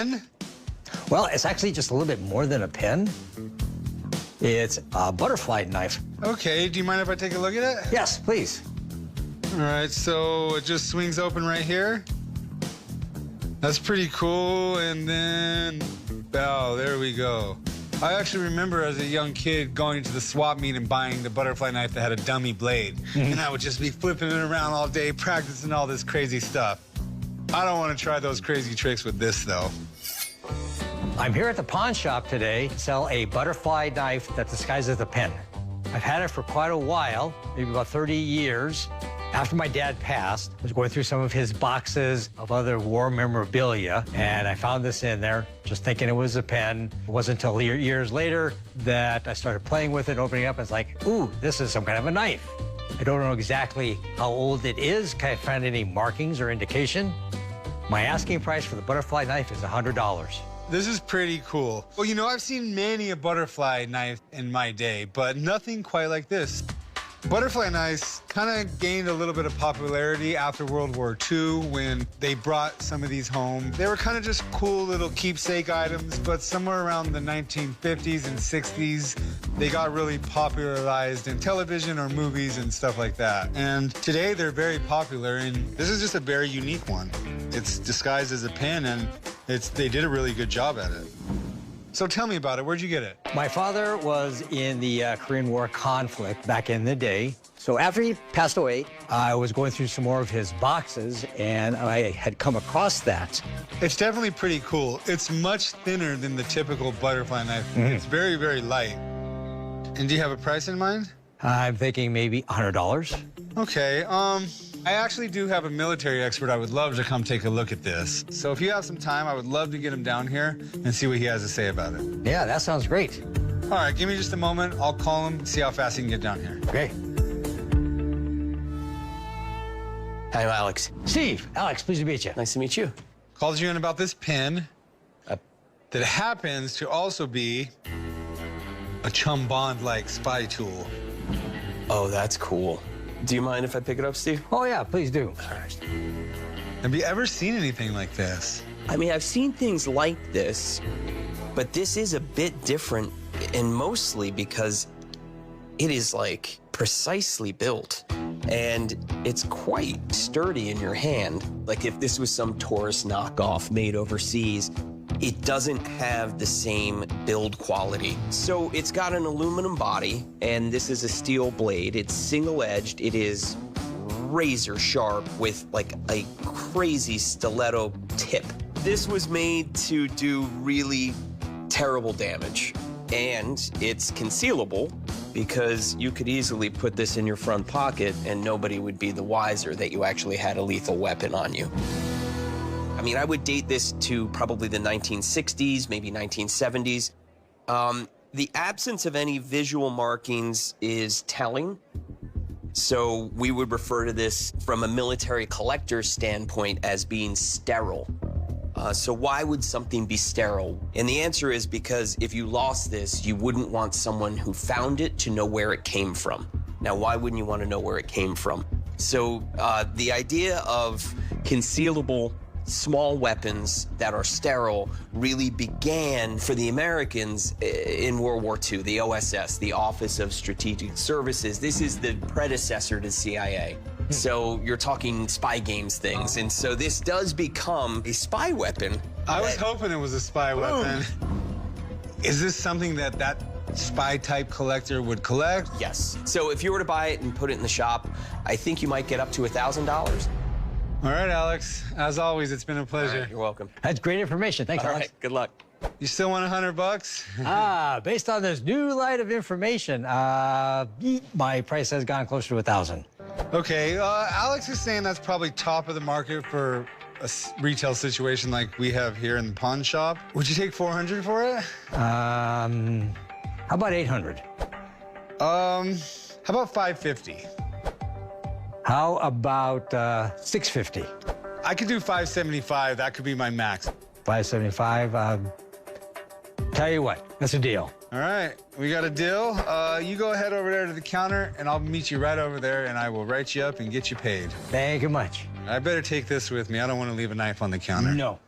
pen? Well, it's actually just a little bit more than a pen. It's a butterfly knife. Okay, do you mind if I take a look at it? Yes, please. All right, so it just swings open right here. That's pretty cool, and then, oh, there we go. I actually remember as a young kid going to the swap meet and buying the butterfly knife that had a dummy blade. And I would just be flipping it around all day, practicing all this crazy stuff. I don't want to try those crazy tricks with this, though. I'm here at the pawn shop today to sell a butterfly knife that disguises a pen. I've had it for quite a while, maybe about 30 years. After my dad passed, I was going through some of his boxes of other war memorabilia, and I found this in there, just thinking it was a pen. It wasn't until years later that I started playing with it, opening it up, and it's like, ooh, this is some kind of a knife. I don't know exactly how old it is. Can I find any markings or indication? My asking price for the butterfly knife is $100. This is pretty cool. Well, you know, I've seen many a butterfly knife in my day, but nothing quite like this. Butterfly knives kind of gained a little bit of popularity after World War II when they brought some of these home. They were kind of just cool little keepsake items, but somewhere around the 1950s and 60s, they got really popularized in television or movies and stuff like that. And today they're very popular, and this is just a very unique one. It's disguised as a pen, and they did a really good job at it. So tell me about it. Where'd you get it? My father was in the Korean War conflict back in the day. So after he passed away, I was going through some more of his boxes, and I had come across that. It's definitely pretty cool. It's much thinner than the typical butterfly knife. It's very, very light. And do you have a price in mind? I'm thinking maybe $100. Okay, I actually do have a military expert I would love to come take a look at this. So if you have some time, I would love to get him down here and see what he has to say about it. Yeah, that sounds great. All right, give me just a moment. I'll call him, see how fast he can get down here. Okay. Hi, I'm Alex. Steve, Alex, pleased to meet you. Nice to meet you. Called you in about this pin that happens to also be a Chum Bond-like spy tool. Oh, that's cool. Do you mind if I pick it up, Steve? Oh, yeah, please do. All right. Have you ever seen anything like this? I mean, I've seen things like this, but this is a bit different, and mostly because it is, like, precisely built. And it's quite sturdy in your hand. Like, if this was some tourist knockoff made overseas, it doesn't have the same build quality. So it's got an aluminum body, and this is a steel blade. It's single-edged. It is razor sharp with, like, a crazy stiletto tip. This was made to do really terrible damage, and it's concealable because you could easily put this in your front pocket and nobody would be the wiser that you actually had a lethal weapon on you. I mean, I would date this to probably the 1960s, maybe 1970s. The absence of any visual markings is telling. So we would refer to this from a military collector's standpoint as being sterile. So why would something be sterile? And the answer is because if you lost this, you wouldn't want someone who found it to know where it came from. Now, why wouldn't you want to know where it came from? So the idea of concealable small weapons that are sterile really began for the Americans in World War II, the OSS, the Office of Strategic Services. This is the predecessor to CIA. So you're talking spy games things. And so this does become a spy weapon. I was hoping it was a spy weapon. Is this something that spy-type collector would collect? Yes. So if you were to buy it and put it in the shop, I think you might get up to $1,000. All right, Alex. As always, it's been a pleasure. All right, you're welcome. That's great information. Thanks, All Alex. right, good luck. You still want $100? Based on this new light of information, my price has gone closer to 1,000. Okay, Alex is saying that's probably top of the market for a retail situation like we have here in the pawn shop. Would you take $400 for it? How about 800? How about $550? How about 650? I could do $575. That could be my max. 575. Tell you what, that's a deal. All right, we got a deal. You go ahead over there to the counter, and I'll meet you right over there, and I will write you up and get you paid. Thank you much. I better take this with me. I don't want to leave a knife on the counter. No.